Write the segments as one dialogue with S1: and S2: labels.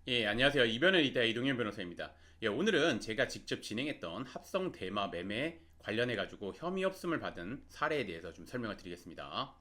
S1: 예, 안녕하세요. 이변을 이다의 이동현 변호사입니다. 예, 오늘은 제가 직접 진행했던 합성 대마 매매 관련해가지고 혐의 없음을 받은 사례에 대해서 좀 설명을 드리겠습니다.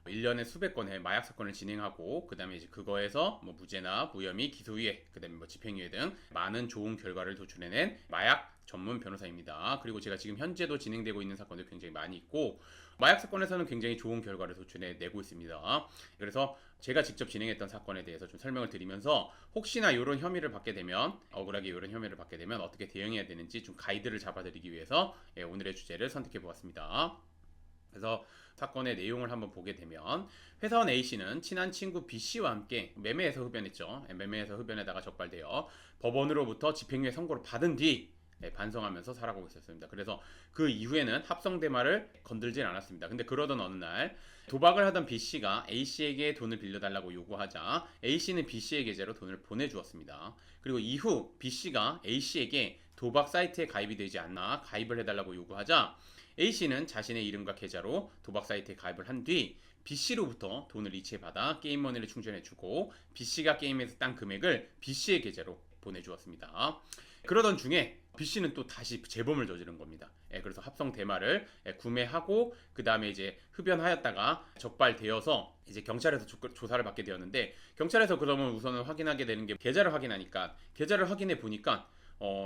S1: 1년에 수백 건의 마약 사건을 진행하고 그다음에 이제 그거에서 뭐 무죄나 무혐의, 기소유예, 그다음에 뭐 집행유예 등 많은 좋은 결과를 도출해낸 마약 전문 변호사입니다. 그리고 제가 지금 현재도 진행되고 있는 사건도 굉장히 많이 있고 마약 사건에서는 굉장히 좋은 결과를 도출해내고 있습니다. 그래서 제가 직접 진행했던 사건에 대해서 좀 설명을 드리면서 혹시나 이런 혐의를 받게 되면 억울하게 이런 혐의를 받게 되면 어떻게 대응해야 되는지 좀 가이드를 잡아드리기 위해서 오늘의 주제를 선택해 보았습니다. 그래서 사건의 내용을 한번 보게 되면 회사원 A씨는 친한 친구 B씨와 함께 매매에서 흡연했죠. 매매에서 흡연에다가 적발되어 법원으로부터 집행유예 선고를 받은 뒤 반성하면서 살아가고 있었습니다. 그래서 그 이후에는 합성대마를 건들진 않았습니다. 근데 그러던 어느 날 도박을 하던 B씨가 A씨에게 돈을 빌려달라고 요구하자 A씨는 B씨의 계좌로 돈을 보내주었습니다. 그리고 이후 B씨가 A씨에게 도박 사이트에 가입이 되지 않나 가입을 해달라고 요구하자 A씨는 자신의 이름과 계좌로 도박 사이트에 가입을 한 뒤 B씨로부터 돈을 이체받아 게임머니를 충전해주고 B씨가 게임에서 딴 금액을 B씨의 계좌로 보내주었습니다. 그러던 중에 B씨는 또 다시 재범을 저지른 겁니다. 그래서 합성 대마를 구매하고 그 다음에 이제 흡연하였다가 적발되어서 이제 경찰에서 조사를 받게 되었는데 경찰에서 그러면 우선은 확인하게 되는 게 계좌를 확인하니까 계좌를 확인해 보니까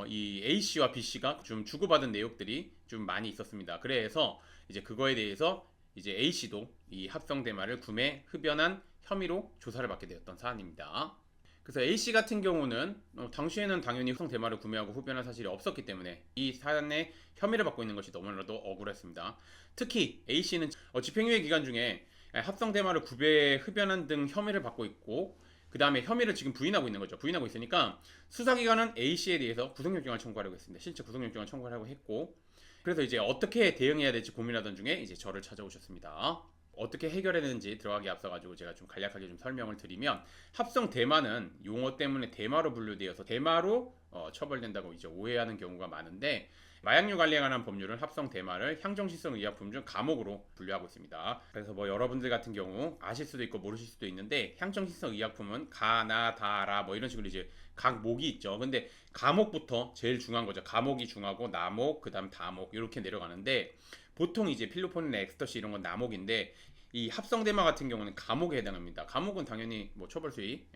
S1: 이 A씨와 B씨가 좀 주고받은 내역들이 좀 많이 있었습니다. 그래서 이제 그거에 대해서 이제 A씨도 이 합성 대마를 구매, 흡연한 혐의로 조사를 받게 되었던 사안입니다. 그래서 A씨 같은 경우는 당시에는 당연히 합성 대마를 구매하고 흡연한 사실이 없었기 때문에 이 사안에 혐의를 받고 있는 것이 너무나도 억울했습니다. 특히 A씨는 집행유예 기간 중에 합성 대마를 구매, 흡연한 등 혐의를 받고 있고 그 다음에 혐의를 지금 부인하고 있는 거죠. 부인하고 있으니까 수사기관은 A씨에 대해서 구속영장을 청구하려고 했습니다. 실제 구속영장을 청구하려고 했고 그래서 이제 어떻게 대응해야 될지 고민하던 중에 이제 저를 찾아오셨습니다. 어떻게 해결했는지 들어가기 앞서가지고 제가 좀 간략하게 좀 설명을 드리면 합성 대마는 용어 때문에 대마로 분류되어서 대마로 처벌된다고 이제 오해하는 경우가 많은데 마약류 관리에 관한 법률은 합성 대마를 향정신성 의약품 중 감옥으로 분류하고 있습니다. 그래서 뭐 여러분들 같은 경우 아실 수도 있고 모르실 수도 있는데 향정신성 의약품은 가, 나, 다, 라 뭐 이런 식으로 이제 각 목이 있죠. 근데 가목부터 제일 중요한 거죠. 가목이 중하고 나목, 그 다음 다목 이렇게 내려가는데 보통 이제 필로폰이나 엑스터시 이런 건 나목인데 이 합성대마 같은 경우는 감옥에 해당합니다. 감옥은 당연히 뭐 처벌 수위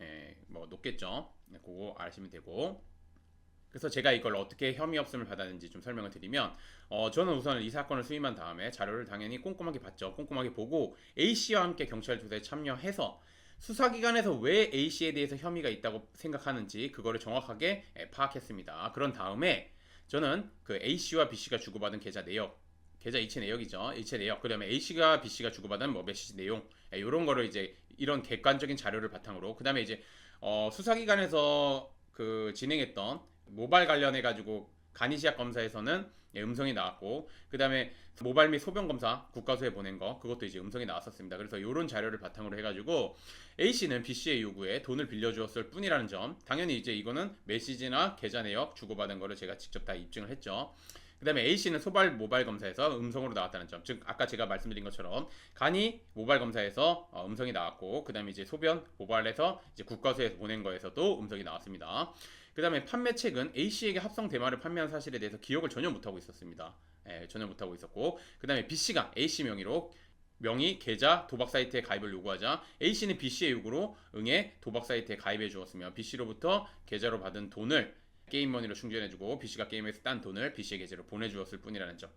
S1: 뭐 높겠죠. 그거 아시면 되고. 그래서 제가 이걸 어떻게 혐의 없음을 받았는지 좀 설명을 드리면 저는 우선 이 사건을 수임한 다음에 자료를 당연히 꼼꼼하게 봤죠. 꼼꼼하게 보고 A씨와 함께 경찰 조사에 참여해서 수사기관에서 왜 A씨에 대해서 혐의가 있다고 생각하는지 그거를 정확하게 파악했습니다. 그런 다음에 저는 그 A씨와 B씨가 주고받은 계좌 내역 계좌 이체 내역이죠. 이체 내역. 그다음에 A씨가 B씨가 주고받은 뭐 메시지 내용 이런 거를 이제 이런 객관적인 자료를 바탕으로 그다음에 이제 수사기관에서 그 진행했던 모발 관련해 가지고 간이시약 검사에서는 음성이 나왔고 그다음에 모발 및 소변 검사 국가수에 보낸 거 그것도 이제 음성이 나왔었습니다. 그래서 이런 자료를 바탕으로 해가지고 A씨는 B씨의 요구에 돈을 빌려주었을 뿐이라는 점 당연히 이제 이거는 메시지나 계좌 내역 주고받은 거를 제가 직접 다 입증을 했죠. 그 다음에 A씨는 소발 모발 검사에서 음성으로 나왔다는 점. 즉 아까 제가 말씀드린 것처럼 간이 모발 검사에서 음성이 나왔고 그 다음에 이제 소변 모발에서 이제 국가수에서 보낸 거에서도 음성이 나왔습니다. 그 다음에 판매책은 A씨에게 합성 대마를 판매한 사실에 대해서 기억을 전혀 못하고 있었습니다. 전혀 못하고 있었고 그 다음에 B씨가 A씨 명의 계좌 도박 사이트에 가입을 요구하자 A씨는 B씨의 요구로 응해 도박 사이트에 가입해 주었으며 B씨로부터 계좌로 받은 돈을 게임머니로 충전해주고 B씨가 게임에서 딴 돈을 B씨의 계좌로 보내주었을 뿐이라는 점.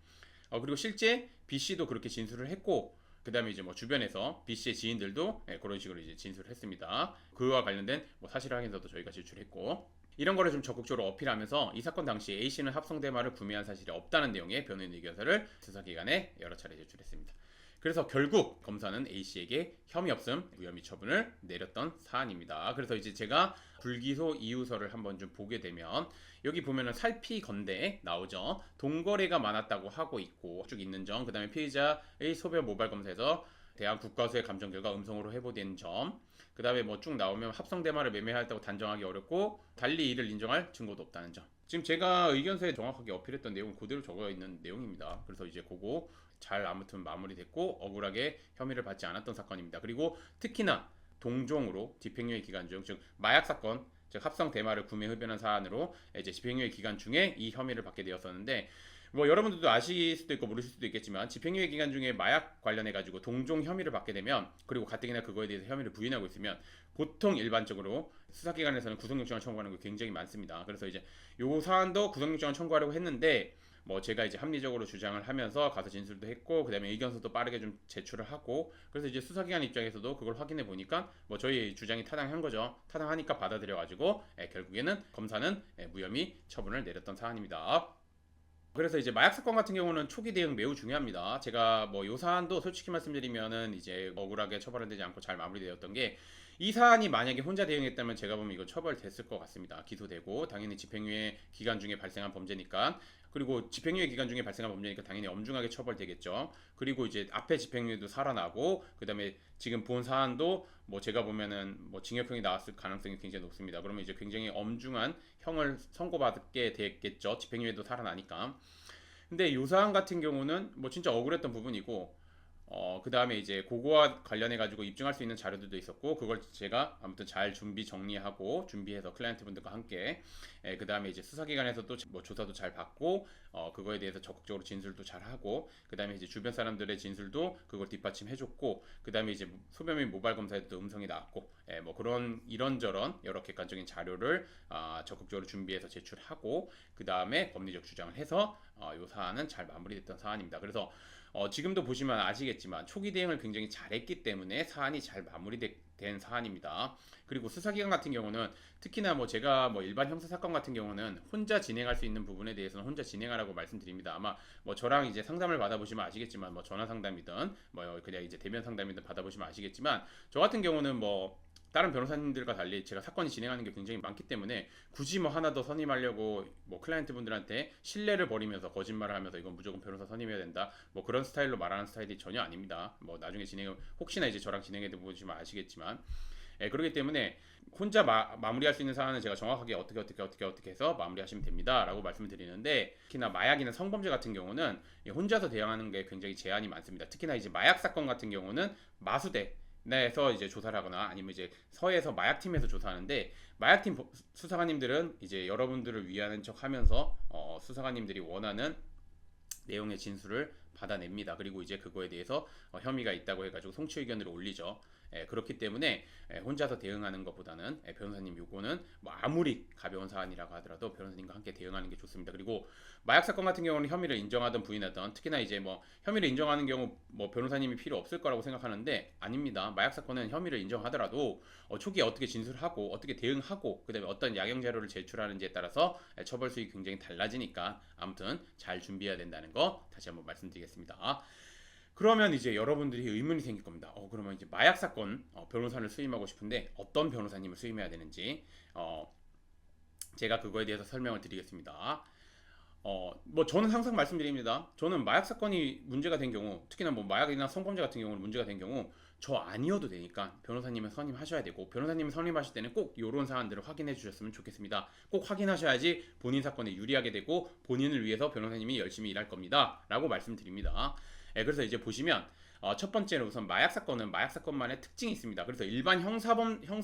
S1: 그리고 실제 B씨도 그렇게 진술을 했고 그 다음에 이제 뭐 주변에서 B씨의 지인들도 그런 식으로 이제 진술을 했습니다. 그와 관련된 뭐 사실 확인서도 저희가 제출했고 이런 거를 좀 적극적으로 어필하면서 이 사건 당시 A씨는 합성대마를 구매한 사실이 없다는 내용의 변호인 의견서를 수사기관에 여러 차례 제출했습니다. 그래서 결국 검사는 A씨에게 혐의 없음 무혐의 처분을 내렸던 사안입니다. 그래서 이제 제가 불기소 이유서를 한번 좀 보게 되면 여기 보면은 살피건대에 나오죠. 동거래가 많았다고 하고 있고 쭉 있는 점, 그 다음에 피의자의 소변 모발 검사에서 대한 국가수의 감정 결과 음성으로 해보된 점, 그 다음에 뭐 쭉 나오면 합성 대마를 매매하였다고 단정하기 어렵고 달리 이를 인정할 증거도 없다는 점. 지금 제가 의견서에 정확하게 어필했던 내용은 그대로 적어 있는 내용입니다. 그래서 이제 그거 잘 아무튼 마무리됐고 억울하게 혐의를 받지 않았던 사건입니다. 그리고 특히나 동종으로 집행유예 기간 중, 즉 마약 사건 즉 합성 대마를 구매 흡연한 사안으로 이제 집행유예 기간 중에 이 혐의를 받게 되었었는데, 뭐 여러분들도 아실 수도 있고 모르실 수도 있겠지만 집행유예 기간 중에 마약 관련해 가지고 동종 혐의를 받게 되면, 그리고 가뜩이나 그거에 대해서 혐의를 부인하고 있으면 보통 일반적으로 수사기관에서는 구속영장을 청구하는 게 굉장히 많습니다. 그래서 이제 요 사안도 구속영장을 청구하려고 했는데, 뭐 제가 이제 합리적으로 주장을 하면서 가서 진술도 했고, 그다음에 의견서도 빠르게 좀 제출을 하고, 그래서 이제 수사기관 입장에서도 그걸 확인해 보니까 뭐 저희 주장이 타당한 거죠. 타당하니까 받아들여 가지고 결국에는 검사는 무혐의 처분을 내렸던 사안입니다. 그래서 이제 마약 사건 같은 경우는 초기 대응 매우 중요합니다. 제가 뭐 요 사안도 솔직히 말씀드리면은 이제 억울하게 처벌은 되지 않고 잘 마무리되었던 게, 이 사안이 만약에 혼자 대응했다면 제가 보면 이거 처벌됐을 것 같습니다. 기소되고 당연히 집행유예 기간 중에 발생한 범죄니까, 그리고 집행유예 기간 중에 발생한 범죄니까 당연히 엄중하게 처벌되겠죠. 그리고 이제 앞에 집행유예도 살아나고, 그다음에 지금 본 사안도 뭐 제가 보면은 뭐 징역형이 나왔을 가능성이 굉장히 높습니다. 그러면 이제 굉장히 엄중한 형을 선고받게 되겠죠. 집행유예도 살아나니까. 근데 요 사안 같은 경우는 뭐 진짜 억울했던 부분이고, 그 다음에 이제 그거와 관련해가지고 입증할 수 있는 자료들도 있었고, 그걸 제가 아무튼 잘 정리하고 준비해서 클라이언트 분들과 함께, 그 다음에 이제 수사기관에서도 뭐 조사도 잘 받고, 그거에 대해서 적극적으로 진술도 잘 하고, 그 다음에 이제 주변 사람들의 진술도 그걸 뒷받침해줬고, 그 다음에 이제 소변 및 모발 검사에도 음성이 나왔고, 뭐 그런 이런저런 여러 객관적인 자료를 적극적으로 준비해서 제출하고, 그 다음에 법리적 주장을 해서 이 사안은 잘 마무리됐던 사안입니다. 그래서 지금도 보시면 아시겠지만 초기 대응을 굉장히 잘했기 때문에 사안이 잘 마무리된 사안입니다. 그리고 수사기관 같은 경우는 특히나 뭐 제가 뭐 일반 형사 사건 같은 경우는 혼자 진행할 수 있는 부분에 대해서는 혼자 진행하라고 말씀드립니다. 아마 뭐 저랑 이제 상담을 받아보시면 아시겠지만, 뭐 전화 상담이든 뭐 그냥 이제 대면 상담이든 받아보시면 아시겠지만, 저 같은 경우는 뭐 다른 변호사님들과 달리 제가 사건이 진행하는 게 굉장히 많기 때문에 굳이 뭐 하나 더 선임하려고 뭐 클라이언트 분들한테 신뢰를 버리면서 거짓말을 하면서 이건 무조건 변호사 선임해야 된다 뭐 그런 스타일로 말하는 스타일이 전혀 아닙니다. 뭐 나중에 진행을 혹시나 이제 저랑 진행해 보시면 아시겠지만, 그렇기 때문에 혼자 마무리할 수 있는 사안은 제가 정확하게 어떻게 해서 마무리하시면 됩니다 라고 말씀을 드리는데, 특히나 마약이나 성범죄 같은 경우는 혼자서 대응하는 게 굉장히 제한이 많습니다. 특히나 이제 마약 사건 같은 경우는 마수대 내에서 이제 조사를 하거나 아니면 이제 서에서 마약팀에서 조사하는데, 마약팀 수사관님들은 이제 여러분들을 위하는 척 하면서 수사관님들이 원하는 내용의 진술을 받아냅니다. 그리고 이제 그거에 대해서 혐의가 있다고 해가지고 송치 의견을 올리죠. 그렇기 때문에 혼자서 대응하는 것보다는 변호사님 요거는 뭐 아무리 가벼운 사안이라고 하더라도 변호사님과 함께 대응하는 게 좋습니다. 그리고 마약 사건 같은 경우는 혐의를 인정하든 부인하든, 특히나 이제 뭐 혐의를 인정하는 경우 뭐 변호사님이 필요 없을 거라고 생각하는데 아닙니다. 마약 사건은 혐의를 인정하더라도 초기에 어떻게 진술하고 어떻게 대응하고 그다음에 어떤 야경 자료를 제출하는지에 따라서 처벌 수익이 굉장히 달라지니까 아무튼 잘 준비해야 된다는 거 다시 한번 말씀드리겠습니다. 그러면 이제 여러분들이 의문이 생길 겁니다. 그러면 이제 마약 사건 변호사를 수임하고 싶은데 어떤 변호사님을 수임해야 되는지 제가 그거에 대해서 설명을 드리겠습니다. 뭐 저는 항상 말씀드립니다. 저는 마약 사건이 문제가 된 경우, 특히나 뭐 마약이나 성범죄 같은 경우는 문제가 된 경우 저 아니어도 되니까 변호사님을 선임하셔야 되고, 변호사님을 선임하실 때는 꼭 이런 사안들을 확인해 주셨으면 좋겠습니다. 꼭 확인하셔야지 본인 사건에 유리하게 되고 본인을 위해서 변호사님이 열심히 일할 겁니다 라고 말씀드립니다. 그래서 이제 보시면 첫 번째로 우선 마약 사건은 마약 사건만의 특징이 있습니다. 그래서 일반 형사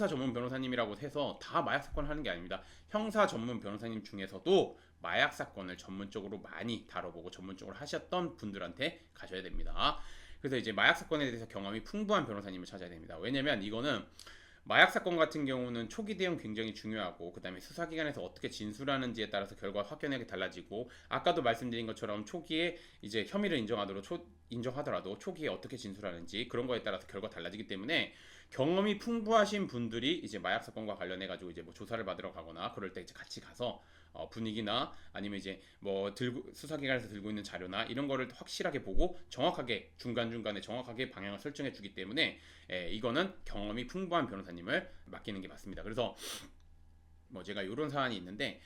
S1: 전문 변호사님이라고 해서 다 마약 사건을 하는 게 아닙니다. 형사 전문 변호사님 중에서도 마약 사건을 전문적으로 많이 다뤄보고 전문적으로 하셨던 분들한테 가셔야 됩니다. 그래서 이제 마약 사건에 대해서 경험이 풍부한 변호사님을 찾아야 됩니다. 왜냐면 이거는 마약 사건 같은 경우는 초기 대응 굉장히 중요하고, 그 다음에 수사기관에서 어떻게 진술하는지에 따라서 결과가 확연하게 달라지고, 아까도 말씀드린 것처럼 초기에 이제 혐의를 인정하더라도 초기에 어떻게 진술하는지 그런 거에 따라서 결과 달라지기 때문에 경험이 풍부하신 분들이 이제 마약 사건과 관련해 가지고 이제 뭐 조사를 받으러 가거나 그럴 때 이제 같이 가서 분위기나 아니면 이제 뭐 수사기관에서 들고 있는 자료나 이런 거를 확실하게 보고 정확하게 중간중간에 정확하게 방향을 설정해 주기 때문에 이거는 경험이 풍부한 변호사님을 맡기는 게 맞습니다. 그래서 뭐 제가 이런 사안이 있는데,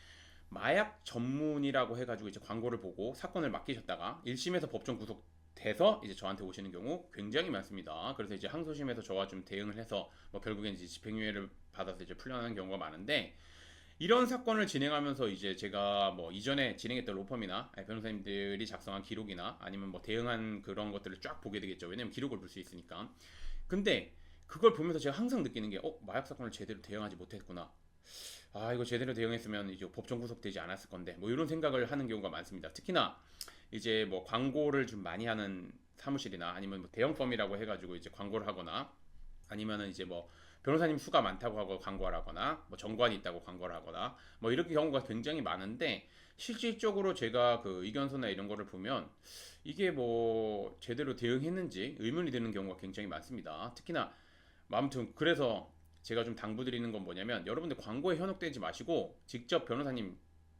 S1: 마약 전문이라고 해가지고 이제 광고를 보고 사건을 맡기셨다가 1심에서 법정 구속돼서 이제 저한테 오시는 경우 굉장히 많습니다. 그래서 이제 항소심에서 저와 좀 대응을 해서 뭐 결국엔 이제 집행유예를 받아서 이제 풀려나는 경우가 많은데, 이런 사건을 진행하면서 이제 제가 뭐 이전에 진행했던 로펌이나 변호사님들이 작성한 기록이나 아니면 뭐 대응한 그런 것들을 쫙 보게 되겠죠. 왜냐면 기록을 볼 수 있으니까. 근데 그걸 보면서 제가 항상 느끼는 게 마약 사건을 제대로 대응하지 못했구나. 아 이거 제대로 대응했으면 이제 법정 구속되지 않았을 건데 뭐 이런 생각을 하는 경우가 많습니다. 특히나 이제 뭐 광고를 좀 많이 하는 사무실이나 아니면 뭐 대형 펌이라고 해가지고 이제 광고를 하거나 아니면은 이제 뭐 변호사님 수가 많다고 하고 광고를 하거나 뭐 정관이 있다고 광고를 하거나 뭐 이렇게 경우가 굉장히 많은데 실질적으로 제가 그 의견서나 이런 거를 보면 이게 뭐 제대로 대응했는지 의문이 드는 경우가 굉장히 많습니다. 특히나 뭐 아무튼 그래서 제가 좀 당부드리는 건 뭐냐면 여러분들 광고에 현혹되지 마시고 직접 변호사님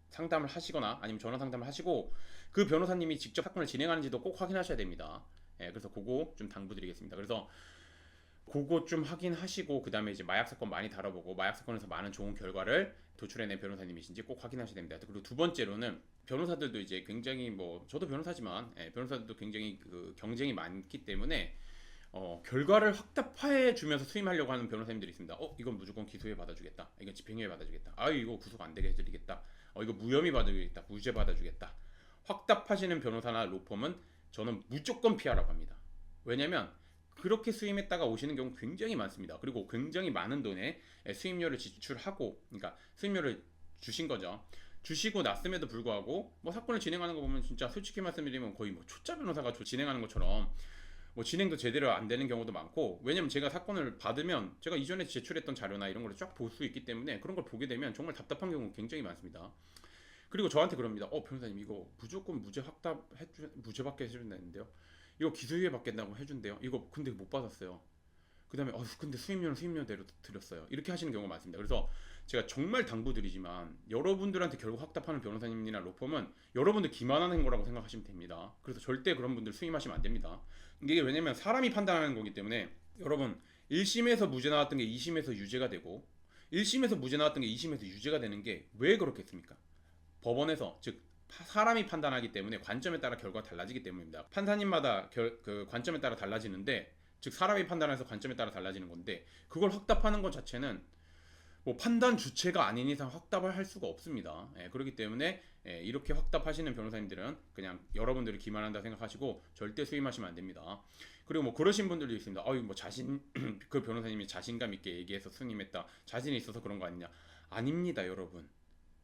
S1: 상담을 하시거나 아니면 전화 상담을 하시고 그 변호사님이 직접 사건을 진행하는지도 꼭 확인하셔야 됩니다. 예, 그래서 그거 좀 당부드리겠습니다. 그래서 그거 좀 확인하시고 그 다음에 이제 마약 사건 많이 다뤄보고 마약 사건에서 많은 좋은 결과를 도출해낸 변호사님이신지 꼭 확인하셔야 됩니다. 그리고 두 번째로는 변호사들도 이제 굉장히 뭐 저도 변호사지만 변호사들도 굉장히 그 경쟁이 많기 때문에 결과를 확답해 주면서 수임하려고 하는 변호사님들이 있습니다. 이건 무조건 기소유예 받아주겠다. 이건 집행유예 받아주겠다. 이거 구속 안 되게 해드리겠다. 이거 무혐의 받아주겠다. 무죄 받아주겠다. 확답하시는 변호사나 로펌은 저는 무조건 피하라고 합니다. 왜냐면 그렇게 수임했다가 오시는 경우 굉장히 많습니다. 그리고 굉장히 많은 돈의 수임료를 지출하고, 그러니까 수임료를 주신 거죠. 주시고 났음에도 불구하고 뭐 사건을 진행하는 거 보면 진짜 솔직히 말씀드리면 거의 뭐 초짜 변호사가 진행하는 것처럼 뭐 진행도 제대로 안 되는 경우도 많고, 왜냐면 제가 사건을 받으면 제가 이전에 제출했던 자료나 이런 걸 쫙 볼 수 있기 때문에 그런 걸 보게 되면 정말 답답한 경우 굉장히 많습니다. 그리고 저한테 그럽니다. 변호사님 이거 무조건 무죄 받게 해준다는데요. 이거 기소유예 받겠다고 해준대요. 이거 근데 못 받았어요. 그 다음에 근데 수임료는 수임료대로 드렸어요. 이렇게 하시는 경우가 많습니다. 그래서 제가 정말 당부드리지만 여러분들한테 결국 확답하는 변호사님이나 로펌은 여러분들 기만하는 거라고 생각하시면 됩니다. 그래서 절대 그런 분들 수임하시면 안 됩니다. 이게 왜냐면 사람이 판단하는 거기 때문에 여러분 1심에서 무죄 나왔던 게 2심에서 유죄가 되고 1심에서 무죄 나왔던 게 2심에서 유죄가 되는 게 왜 그렇겠습니까? 법원에서 즉 사람이 판단하기 때문에 관점에 따라 결과가 달라지기 때문입니다. 판사님마다 그 관점에 따라 달라지는데 즉 사람이 판단해서 관점에 따라 달라지는 건데 그걸 확답하는 것 자체는 뭐 판단 주체가 아닌 이상 확답을 할 수가 없습니다. 그렇기 때문에 이렇게 확답하시는 변호사님들은 그냥 여러분들이 기만한다 생각하시고 절대 수임하시면 안 됩니다. 그리고 뭐 그러신 분들도 있습니다. 뭐 그 변호사님이 자신감 있게 얘기해서 수임했다. 자신이 있어서 그런 거 아니냐? 아닙니다, 여러분.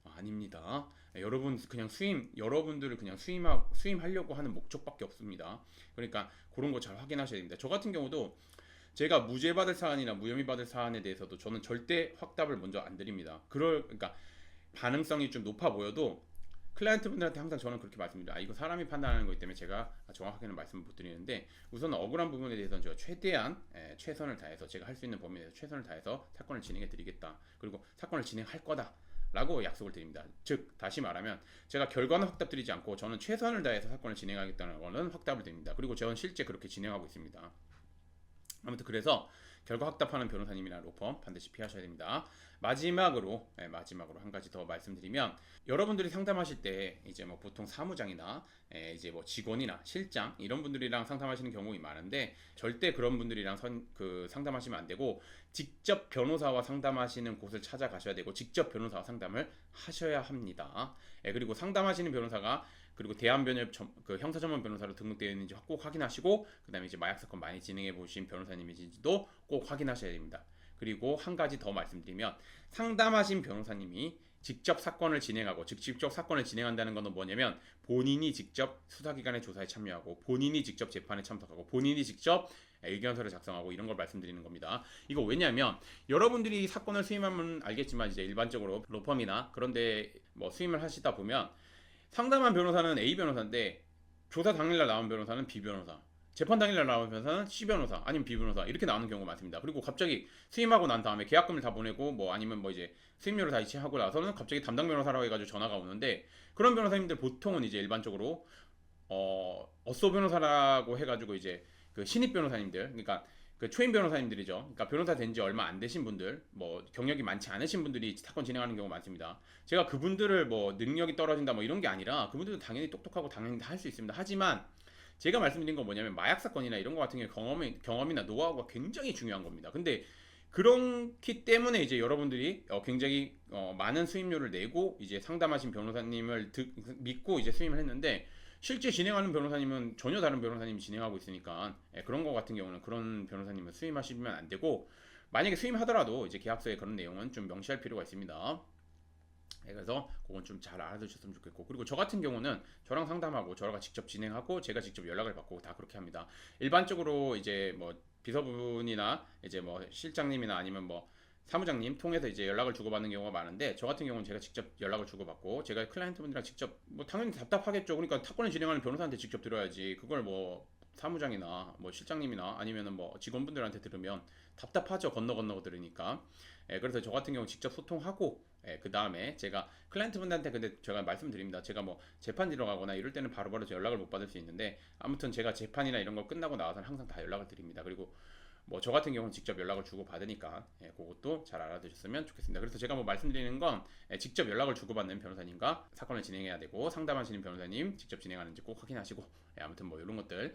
S1: 아닙니다. 여러분 그냥 여러분들을 그냥 수임하려고 하는 목적밖에 없습니다. 그러니까 그런 거 잘 확인하셔야 됩니다. 저 같은 경우도 제가 무죄 받을 사안이나 무혐의 받을 사안에 대해서도 저는 절대 확답을 먼저 안 드립니다. 그러니까 가능성이 좀 높아 보여도 클라이언트 분들한테 항상 저는 그렇게 말씀드립니다. 이거 사람이 판단하는 거기 때문에 제가 정확하게는 말씀을 못 드리는데 우선 억울한 부분에 대해서는 제가 최대한 최선을 다해서 제가 할 수 있는 범위에 대해서 최선을 다해서 사건을 진행해 드리겠다. 그리고 사건을 진행할 거다. 라고 약속을 드립니다. 즉 다시 말하면 제가 결과는 확답드리지 않고 저는 최선을 다해서 사건을 진행하겠다는 거는 확답을 드립니다. 그리고 저는 실제 그렇게 진행하고 있습니다. 아무튼 그래서 결과 확답하는 변호사님이나 로펌 반드시 피하셔야 됩니다. 마지막으로 한 가지 더 말씀드리면 여러분들이 상담하실 때 이제 뭐 보통 사무장이나 이제 뭐 직원이나 실장 이런 분들이랑 상담하시는 경우가 많은데 절대 그런 분들이랑 상담하시면 안 되고 직접 변호사와 상담하시는 곳을 찾아가셔야 되고 직접 변호사와 상담을 하셔야 합니다. 그리고 상담하시는 변호사가 그리고 대한변협 그 형사전문 변호사로 등록되어 있는지 꼭 확인하시고 그다음에 이제 마약 사건 많이 진행해 보신 변호사님이신지도 꼭 확인하셔야 됩니다. 그리고 한 가지 더 말씀드리면 상담하신 변호사님이 직접 사건을 진행하고 즉 직접 사건을 진행한다는 것은 뭐냐면 본인이 직접 수사기관의 조사에 참여하고 본인이 직접 재판에 참석하고 본인이 직접 의견서를 작성하고 이런 걸 말씀드리는 겁니다. 이거 왜냐하면 여러분들이 사건을 수임하면 알겠지만 이제 일반적으로 로펌이나 그런데 뭐 수임을 하시다 보면 상담한 변호사는 A 변호사인데 조사 당일날 나온 변호사는 B 변호사, 재판 당일날 나온 변호사는 C 변호사 아니면 B 변호사 이렇게 나오는 경우가 많습니다. 그리고 갑자기 수임하고 난 다음에 계약금을 다 보내고 뭐 아니면 뭐 이제 수임료를 다 이체하고 나서는 갑자기 담당 변호사라고 해가지고 전화가 오는데 그런 변호사님들 보통은 이제 일반적으로 어쏘 변호사라고 해가지고 이제 그 신입 변호사님들 그러니까 그 초임 변호사님들이죠. 그러니까 변호사 된 지 얼마 안 되신 분들, 뭐 경력이 많지 않으신 분들이 사건 진행하는 경우가 많습니다. 제가 그분들을 뭐 능력이 떨어진다 뭐 이런 게 아니라 그분들도 당연히 똑똑하고 당연히 다 할 수 있습니다. 하지만 제가 말씀드린 건 뭐냐면 마약 사건이나 이런 거 같은 경우에 경험이나 노하우가 굉장히 중요한 겁니다. 근데 그렇기 때문에 이제 여러분들이 굉장히 많은 수임료를 내고 이제 상담하신 변호사님을 믿고 이제 수임을 했는데 실제 진행하는 변호사님은 전혀 다른 변호사님이 진행하고 있으니까 그런 거 같은 경우는 그런 변호사님은 수임하시면 안 되고 만약에 수임하더라도 이제 계약서에 그런 내용은 좀 명시할 필요가 있습니다. 그래서 그건 좀 잘 알아두셨으면 좋겠고, 그리고 저 같은 경우는 저랑 상담하고 저랑 직접 진행하고 제가 직접 연락을 받고 다 그렇게 합니다. 일반적으로 이제 뭐 비서분이나 이제 뭐 실장님이나 아니면 뭐 사무장님 통해서 이제 연락을 주고받는 경우가 많은데, 저 같은 경우는 제가 직접 연락을 주고받고 제가 클라이언트분들이랑 직접, 뭐 당연히 답답하겠죠. 그러니까 사건을 진행하는 변호사한테 직접 들어야지. 그걸 뭐 사무장이나 뭐 실장님이나 아니면은 뭐 직원분들한테 들으면 답답하죠. 건너 들으니까. 그래서 저 같은 경우 직접 소통하고, 그 다음에 제가 클라이언트분들한테, 근데 제가 말씀드립니다. 제가 뭐 재판 들어가거나 이럴 때는 바로바로 연락을 못 받을 수 있는데, 아무튼 제가 재판이나 이런 거 끝나고 나와서는 항상 다 연락을 드립니다. 그리고 뭐 저 같은 경우는 직접 연락을 주고 받으니까, 그것도 잘 알아두셨으면 좋겠습니다. 그래서 제가 뭐 말씀드리는 건, 직접 연락을 주고받는 변호사님과 사건을 진행해야 되고, 상담하시는 변호사님 직접 진행하는지 꼭 확인하시고, 아무튼 뭐 이런 것들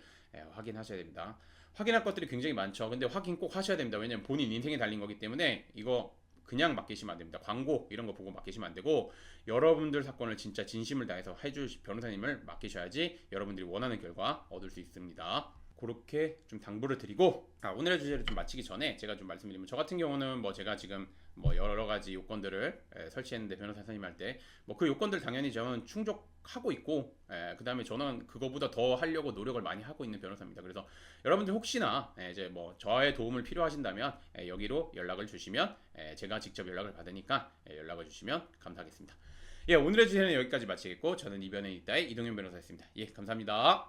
S1: 확인하셔야 됩니다. 확인할 것들이 굉장히 많죠. 근데 확인 꼭 하셔야 됩니다. 왜냐면 본인 인생에 달린 거기 때문에 이거 그냥 맡기시면 안 됩니다. 광고 이런 거 보고 맡기시면 안 되고, 여러분들 사건을 진짜 진심을 다해서 해주실 변호사님을 맡기셔야지 여러분들이 원하는 결과 얻을 수 있습니다. 그렇게 좀 당부를 드리고, 오늘의 주제를 좀 마치기 전에 제가 좀 말씀드리면, 저 같은 경우는 뭐 제가 지금 뭐 여러 가지 요건들을 설치했는데, 변호사 선생님 할 때 뭐 그 요건들 당연히 저는 충족하고 있고, 그 다음에 저는 그거보다 더 하려고 노력을 많이 하고 있는 변호사입니다. 그래서 여러분들 혹시나 이제 뭐 저의 도움을 필요하신다면, 여기로 연락을 주시면 제가 직접 연락을 받으니까 연락을 주시면 감사하겠습니다. 오늘의 주제는 여기까지 마치겠고, 저는 이변에 있다의 이동현 변호사였습니다. 감사합니다.